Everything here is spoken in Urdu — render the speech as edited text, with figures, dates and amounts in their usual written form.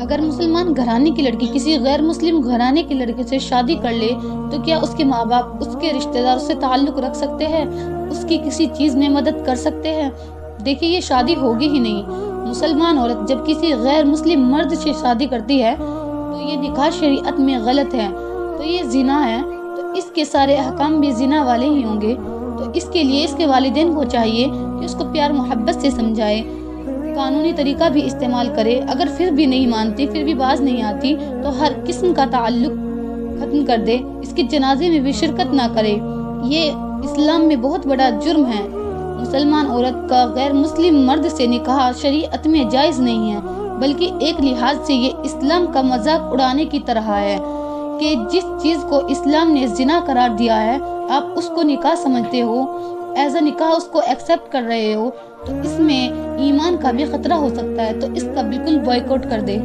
اگر مسلمان گھرانے کی لڑکی کسی غیر مسلم گھرانے کی لڑکی سے شادی کر لے تو کیا اس کے ماں باپ اس کے رشتہ دار اس سے تعلق رکھ سکتے ہیں، اس کی کسی چیز میں مدد کر سکتے ہیں؟ دیکھیے یہ شادی ہوگی ہی نہیں۔ مسلمان عورت جب کسی غیر مسلم مرد سے شادی کرتی ہے تو یہ نکاح شریعت میں غلط ہے، تو یہ زنا ہے، تو اس کے سارے احکام بھی زنا والے ہی ہوں گے۔ تو اس کے لیے اس کے والدین کو چاہیے کہ اس کو پیار محبت سے سمجھائے، قانونی طریقہ بھی استعمال کرے۔ اگر پھر بھی نہیں مانتی، پھر بھی باز نہیں آتی تو ہر قسم کا تعلق ختم کر دے، اس کے جنازے میں بھی شرکت نہ کرے۔ یہ اسلام میں بہت بڑا جرم ہے۔ مسلمان عورت کا غیر مسلم مرد سے نکاح شریعت میں جائز نہیں ہے، بلکہ ایک لحاظ سے یہ اسلام کا مذاق اڑانے کی طرح ہے کہ جس چیز کو اسلام نے زنا قرار دیا ہے آپ اس کو نکاح سمجھتے ہو، ایز اے نکاح اس کو ایکسیپٹ کر رہے ہو، تو اس میں ایمان کا بھی خطرہ ہو سکتا ہے، تو اس کا بالکل بائیکاٹ کر دے۔